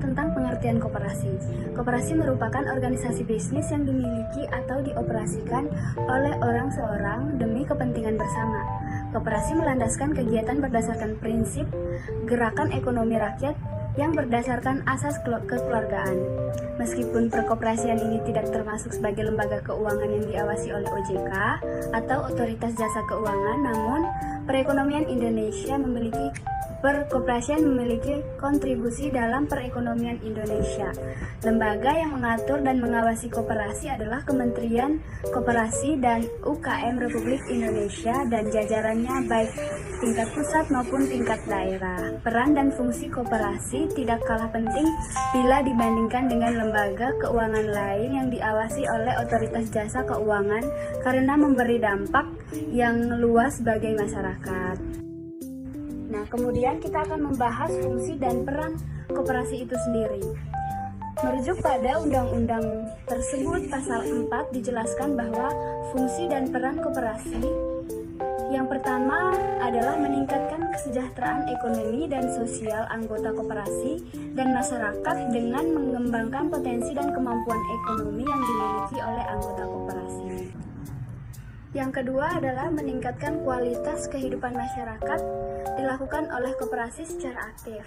tentang pengertian koperasi. Koperasi merupakan organisasi bisnis yang dimiliki atau dioperasikan oleh orang seorang demi kepentingan bersama. Koperasi melandaskan kegiatan berdasarkan prinsip gerakan ekonomi rakyat yang berdasarkan asas kekeluargaan. Meskipun perkoperasian ini tidak termasuk sebagai lembaga keuangan yang diawasi oleh OJK atau Otoritas Jasa Keuangan, namun perkoperasian memiliki kontribusi dalam perekonomian Indonesia. Lembaga yang mengatur dan mengawasi koperasi adalah Kementerian Koperasi dan UKM Republik Indonesia dan jajarannya baik tingkat pusat maupun tingkat daerah. Peran dan fungsi koperasi tidak kalah penting bila dibandingkan dengan lembaga keuangan lain yang diawasi oleh Otoritas Jasa Keuangan karena memberi dampak yang luas bagi masyarakat. Nah, kemudian kita akan membahas fungsi dan peran koperasi itu sendiri. Merujuk pada undang-undang tersebut, pasal 4 dijelaskan bahwa fungsi dan peran koperasi yang pertama adalah meningkatkan kesejahteraan ekonomi dan sosial anggota koperasi dan masyarakat dengan mengembangkan potensi dan kemampuan ekonomi yang dimiliki oleh anggota koperasi. Yang kedua adalah meningkatkan kualitas kehidupan masyarakat dilakukan oleh koperasi secara aktif.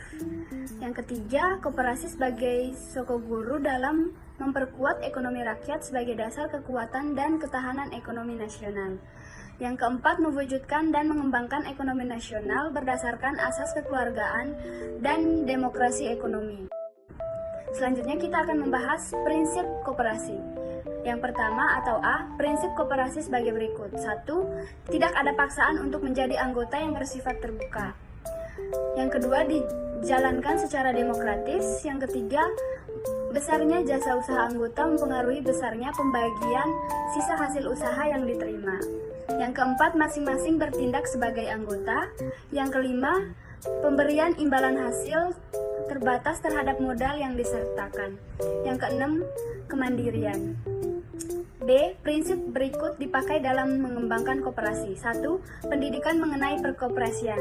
Yang ketiga, koperasi sebagai sokoguru dalam memperkuat ekonomi rakyat sebagai dasar kekuatan dan ketahanan ekonomi nasional. Yang keempat, mewujudkan dan mengembangkan ekonomi nasional berdasarkan asas kekeluargaan dan demokrasi ekonomi. Selanjutnya kita akan membahas prinsip koperasi. Yang pertama atau A, prinsip koperasi sebagai berikut. 1. Tidak ada paksaan untuk menjadi anggota yang bersifat terbuka. Yang kedua, dijalankan secara demokratis. Yang ketiga, besarnya jasa usaha anggota mempengaruhi besarnya pembagian sisa hasil usaha yang diterima. Yang keempat, masing-masing bertindak sebagai anggota. Yang kelima, pemberian imbalan hasil terbatas terhadap modal yang disertakan. Yang keenam, kemandirian. B. Prinsip berikut dipakai dalam mengembangkan koperasi. 1. Pendidikan mengenai perkoperasian.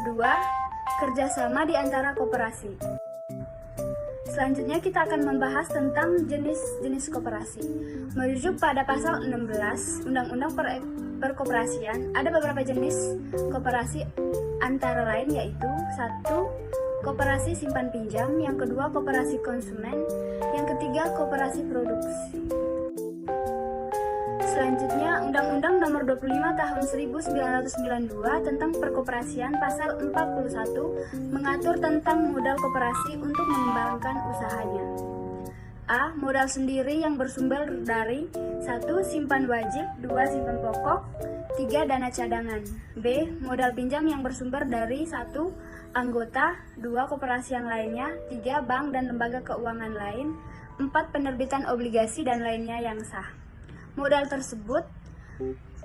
2. Kerjasama di antara koperasi. Selanjutnya kita akan membahas tentang jenis-jenis koperasi. Merujuk pada pasal 16 Undang-Undang Perkoperasian, ada beberapa jenis koperasi antara lain yaitu 1. Koperasi simpan pinjam, yang kedua koperasi konsumen, yang ketiga koperasi produksi. Selanjutnya, Undang-Undang Nomor 25 Tahun 1992 tentang Perkoperasian pasal 41 mengatur tentang modal koperasi untuk mengembangkan usahanya. A. Modal sendiri yang bersumber dari 1. Simpan wajib, 2. Simpan pokok, 3. Dana cadangan. B. Modal pinjam yang bersumber dari 1. Anggota, 2. Koperasi yang lainnya, 3. Bank dan lembaga keuangan lain, 4. Penerbitan obligasi dan lainnya yang sah. Modal tersebut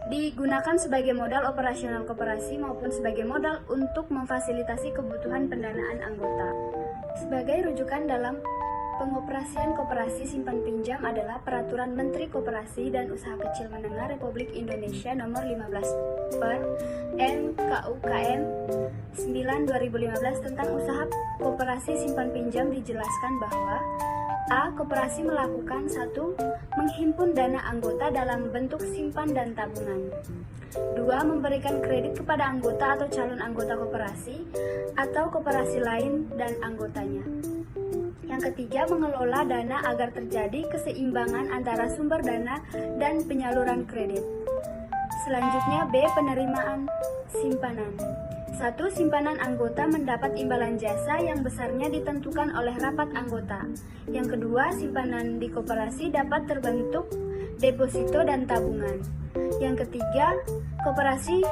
digunakan sebagai modal operasional koperasi maupun sebagai modal untuk memfasilitasi kebutuhan pendanaan anggota. Sebagai rujukan dalam pengoperasian koperasi simpan pinjam adalah Peraturan Menteri Koperasi dan Usaha Kecil Menengah Republik Indonesia Nomor 15 per MKUKM 9/2015 tentang usaha koperasi simpan pinjam. Dijelaskan bahwa A. Koperasi melakukan 1. Menghimpun dana anggota dalam bentuk simpan dan tabungan. 2. Memberikan kredit kepada anggota atau calon anggota koperasi atau koperasi lain dan anggotanya. Yang ketiga, mengelola dana agar terjadi keseimbangan antara sumber dana dan penyaluran kredit. Selanjutnya B. Penerimaan simpanan. 1. Simpanan anggota mendapat imbalan jasa yang besarnya ditentukan oleh rapat anggota. Yang kedua, simpanan di koperasi dapat terbentuk deposito dan tabungan. Yang ketiga, koperasi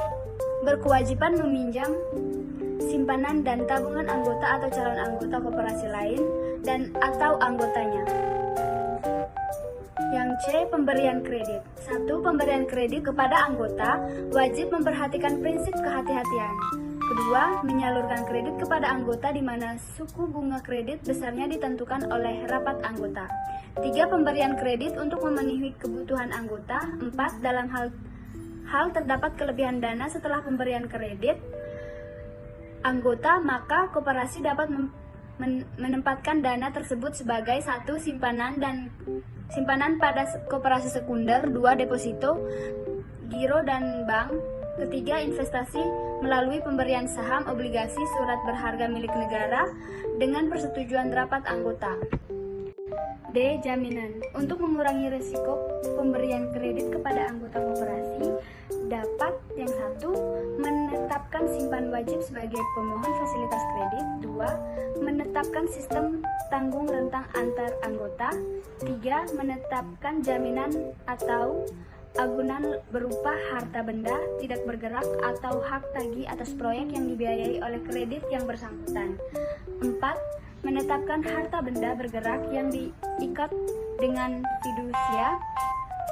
berkewajiban meminjam simpanan dan tabungan anggota atau calon anggota koperasi lain dan atau anggotanya. Yang C. Pemberian kredit. 1. Pemberian kredit kepada anggota wajib memperhatikan prinsip kehati-hatian. Kedua, menyalurkan kredit kepada anggota di mana suku bunga kredit besarnya ditentukan oleh rapat anggota. 3. Pemberian kredit untuk memenuhi kebutuhan anggota. 4. Dalam hal terdapat kelebihan dana setelah pemberian kredit anggota, maka koperasi dapat menempatkan dana tersebut sebagai satu simpanan pada koperasi sekunder, dua deposito, giro dan bank, ketiga investasi melalui pemberian saham, obligasi, surat berharga milik negara dengan persetujuan rapat anggota. D. Jaminan. Untuk mengurangi risiko pemberian kredit kepada anggota koperasi, dapat yang satu, menetapkan simpan wajib sebagai pemohon fasilitas kredit. Dua, menetapkan sistem tanggung rentang antar anggota. Tiga, menetapkan jaminan atau agunan berupa harta benda tidak bergerak atau hak tagih atas proyek yang dibiayai oleh kredit yang bersangkutan. Empat, menetapkan harta benda bergerak yang diikat dengan fidusia.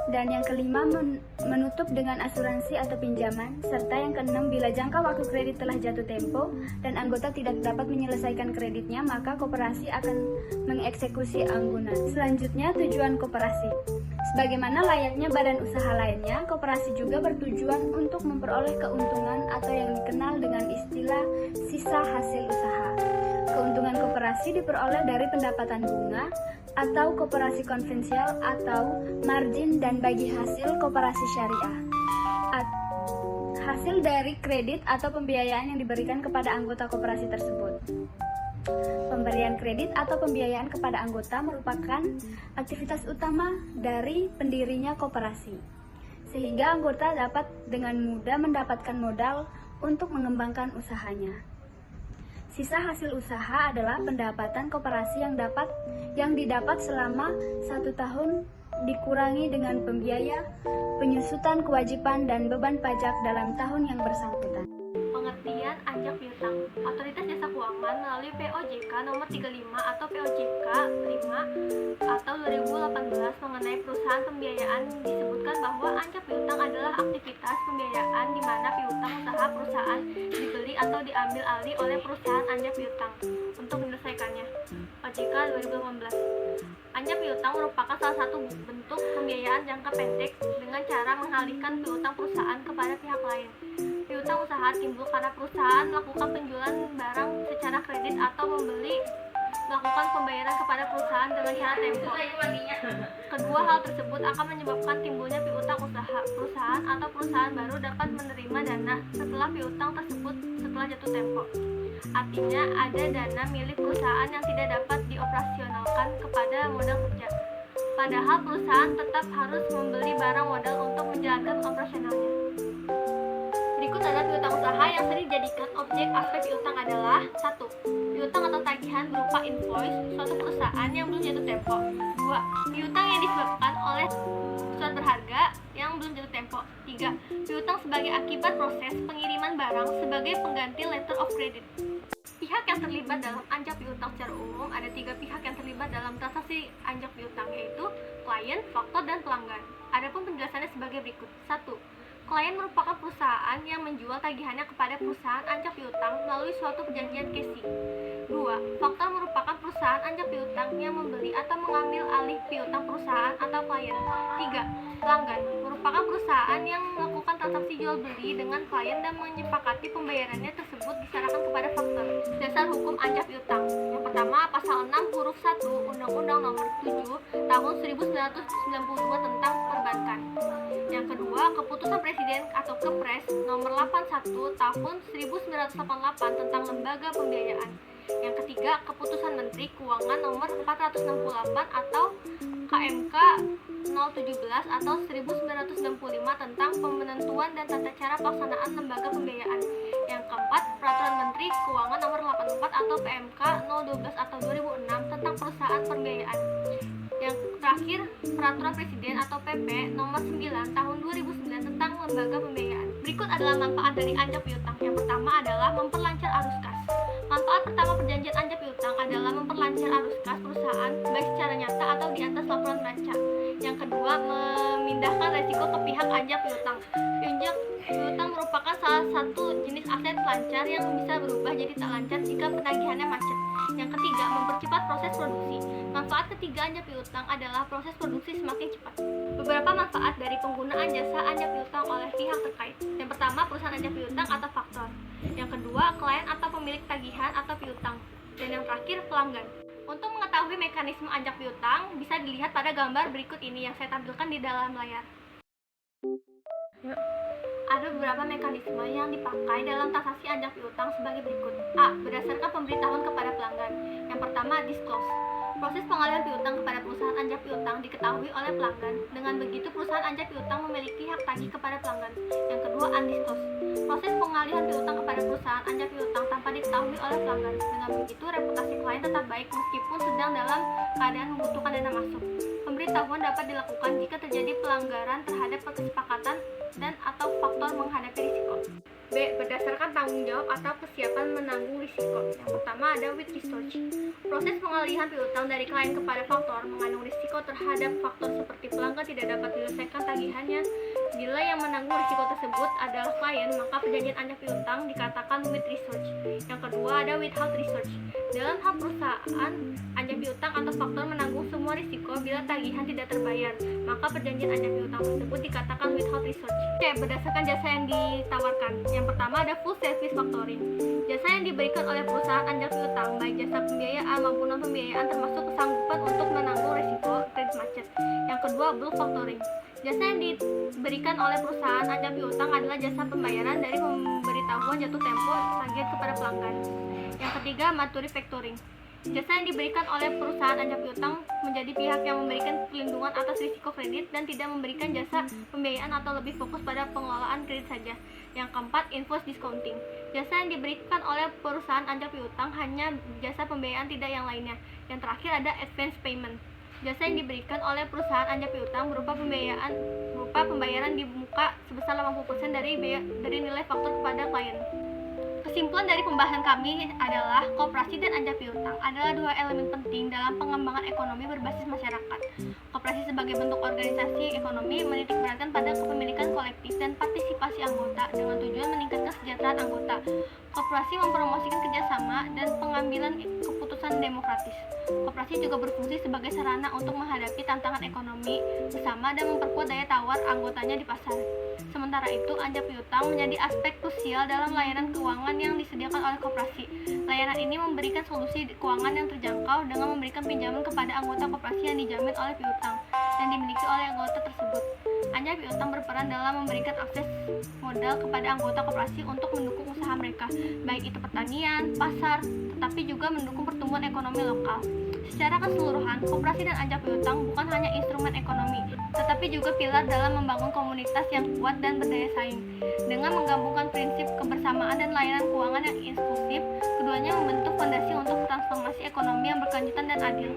Dan yang kelima, menutup dengan asuransi atau pinjaman. Serta yang keenam, bila jangka waktu kredit telah jatuh tempo dan anggota tidak dapat menyelesaikan kreditnya, maka koperasi akan mengeksekusi anggunan. Selanjutnya, tujuan koperasi. Sebagaimana layaknya badan usaha lainnya, koperasi juga bertujuan untuk memperoleh keuntungan atau yang dikenal dengan istilah sisa hasil usaha. Keuntungan koperasi diperoleh dari pendapatan bunga atau koperasi konvensional atau margin dan bagi hasil koperasi syariah. Hasil dari kredit atau pembiayaan yang diberikan kepada anggota koperasi tersebut. Pemberian kredit atau pembiayaan kepada anggota merupakan aktivitas utama dari pendirinya koperasi, sehingga anggota dapat dengan mudah mendapatkan modal untuk mengembangkan usahanya. Sisa hasil usaha adalah pendapatan koperasi yang didapat selama 1 tahun dikurangi dengan pembiaya, penyusutan kewajiban dan beban pajak dalam tahun yang bersangkutan. Pengertian anjak piutang. Otoritas Jasa Keuangan melalui POJK nomor 35 atau POJK 5 atau 2018 mengenai perusahaan pembiayaan disebutkan bahwa anjak piutang adalah aktivitas pembiayaan di mana piutang usaha perusahaan dibeli atau diambil alih oleh perusahaan anjak piutang untuk menyelesaikannya. OJK 2018. Anjak piutang merupakan salah satu bentuk pembiayaan jangka pendek dengan cara mengalihkan piutang perusahaan kepada pihak lain. Piutang usaha timbul karena perusahaan melakukan penjualan barang secara kredit atau melakukan pembayaran kepada perusahaan dengan cara tempo. Kedua hal tersebut akan menyebabkan timbulnya piutang usaha. Perusahaan atau perusahaan baru dapat menerima dana setelah piutang tersebut setelah jatuh tempo. Artinya ada dana milik perusahaan yang tidak dapat dioperasionalkan kepada modal kerja. Padahal perusahaan tetap harus membeli barang modal untuk menjalankan operasionalnya. Berikut adalah piutang usaha yang sering dijadikan objek aspek piutang adalah 1. Piutang atau tagihan berupa invoice suatu perusahaan yang belum jatuh tempo. 2. Piutang yang disebabkan oleh surat berharga yang belum jatuh tempo. 3. Piutang sebagai akibat proses pengiriman barang sebagai pengganti letter of credit. Pihak yang terlibat dalam anjak piutang secara umum ada 3 pihak yang terlibat dalam transaksi anjak piutang, yaitu klien, faktor, dan pelanggan. Adapun penjelasannya sebagai berikut. 1. Klien merupakan perusahaan yang menjual tagihannya kepada perusahaan anjak piutang melalui suatu perjanjian casing. 2. Faktor merupakan perusahaan anjak piutang yang membeli atau mengambil alih piutang perusahaan atau klien. 3. Pelanggan merupakan perusahaan yang melakukan transaksi jual beli dengan klien dan menyepakati pembayarannya tersebut diserahkan kepada faktor. Dasar hukum anjak piutang. Yang pertama, pasal 6 huruf 1 Undang-Undang Nomor 7 Tahun 1992 tentang perbankan. Yang kedua, keputusan Presiden atau Kepres nomor 81 tahun 1988 tentang lembaga pembiayaan. Yang ketiga, keputusan Menteri Keuangan nomor 468 atau KMK 017 atau 1965 tentang penentuan dan tata cara pelaksanaan lembaga pembiayaan. Yang keempat, peraturan Menteri Keuangan nomor 84 atau PMK 012 atau 2006 tentang perusahaan pembiayaan. Yang terakhir, peraturan Presiden atau PP nomor 9 tahun 2009 tentang lembaga pembiayaan. Berikut adalah manfaat dari anjak piutang. Yang pertama adalah memperlancar arus kas. Manfaat pertama perjanjian anjak piutang adalah memperlancar arus kas perusahaan baik secara nyata atau di atas laporan neraca. Yang kedua, memindahkan resiko ke pihak anjak piutang. Anjak piutang merupakan salah satu jenis aset lancar yang bisa berubah jadi tak lancar jika penagihannya macet. Yang ketiga, mempercepat proses produksi. Manfaat ketiga anjak piutang adalah proses produksi semakin cepat. Beberapa manfaat dari penggunaan jasa anjak piutang oleh pihak terkait. Yang pertama, perusahaan anjak piutang atau faktor. Yang kedua, klien atau pemilik tagihan atau piutang. Dan yang terakhir, pelanggan. Untuk mengetahui mekanisme ajak piutang, bisa dilihat pada gambar berikut ini yang saya tampilkan di dalam layar. Ada beberapa mekanisme yang dipakai dalam transaksi ajak piutang sebagai berikut. A. Berdasarkan pemberitahuan kepada pelanggan. Yang pertama, disclose. Proses pengalihan piutang kepada perusahaan ajak piutang diketahui oleh pelanggan. Dengan begitu, perusahaan ajak piutang memiliki hak tagih kepada pelanggan. Yang kedua, undisclosed. Proses pengalihan piutang kepada perusahaan ajak piutang tanpa diketahui oleh pelanggan. Dengan begitu, reputasi klien tetap baik meskipun sedang dalam keadaan membutuhkan dana masuk. Pemberitahuan dapat dilakukan jika terjadi pelanggaran terhadap kesepakatan dan atau faktor menghadapi risiko. B. Berdasarkan tanggung jawab atau kesiapan menanggung risiko. Yang pertama ada with research. Proses pengalihan piutang dari klien kepada faktor mengandung risiko terhadap faktor seperti pelanggan tidak dapat menyelesaikan tagihannya. Bila yang menanggung risiko tersebut adalah klien, maka perjanjian ajak piutang dikatakan with research. Yang kedua ada without research. Dalam hal perusahaan ajak piutang atau faktor menanggung semua risiko bila tagihan tidak terbayar, maka perjanjian ajak piutang tersebut dikatakan without research. C. Berdasarkan jasa yang ditawarkan. Yang pertama ada full service factoring. Jasa yang diberikan oleh perusahaan ajak piutang, baik jasa pembiayaan maupun non pembiayaan, termasuk kesanggupan untuk menanggung risiko kredit macet. Yang kedua, bulk factoring. Jasa yang diberikan oleh perusahaan ajak piutang adalah jasa pembayaran dari pemberitahuan jatuh tempo tagihan kepada pelanggan. Yang ketiga, maturi factoring. Jasa yang diberikan oleh perusahaan ajak piutang menjadi pihak yang memberikan perlindungan atas risiko kredit dan tidak memberikan jasa pembiayaan atau lebih fokus pada pengelolaan kredit saja. Yang keempat, invoice discounting. Jasa yang diberikan oleh perusahaan ajak piutang hanya jasa pembiayaan, tidak yang lainnya. Yang terakhir ada advance payment. Jasa yang diberikan oleh perusahaan ajak piutang berupa pembayaran di muka sebesar 80% dari nilai faktur kepada klien. Kesimpulan dari pembahasan kami adalah koperasi dan ajak piutang adalah dua elemen penting dalam pengembangan ekonomi berbasis masyarakat. Koperasi sebagai bentuk organisasi ekonomi menitikberatkan pada kepemilikan kolektif dan partisipasi anggota dengan tujuan meningkatkan kesejahteraan anggota. Koperasi mempromosikan kerjasama dan pengambilan keputusan demokratis. Koperasi juga berfungsi sebagai sarana untuk menghadapi tantangan ekonomi bersama dan memperkuat daya tawar anggotanya di pasar. Sementara itu, ajak piutang menjadi aspek krusial dalam layanan keuangan yang disediakan oleh koperasi. Layanan ini memberikan solusi keuangan yang terjangkau dengan memberikan pinjaman kepada anggota koperasi yang dijamin oleh piutang dan dimiliki oleh anggota tersebut. Ajak piutang berperan dalam memberikan akses modal kepada anggota koperasi untuk mendukung usaha mereka, baik itu pertanian, pasar, tetapi juga mendukung pertumbuhan ekonomi lokal. Secara keseluruhan, koperasi dan ajak piutang bukan hanya instrumen ekonomi, tetapi juga pilar dalam membangun komunitas yang kuat dan berdaya saing. Dengan menggabungkan prinsip kebersamaan dan layanan keuangan yang inklusif, keduanya membentuk fondasi untuk transformasi ekonomi yang berkelanjutan dan adil.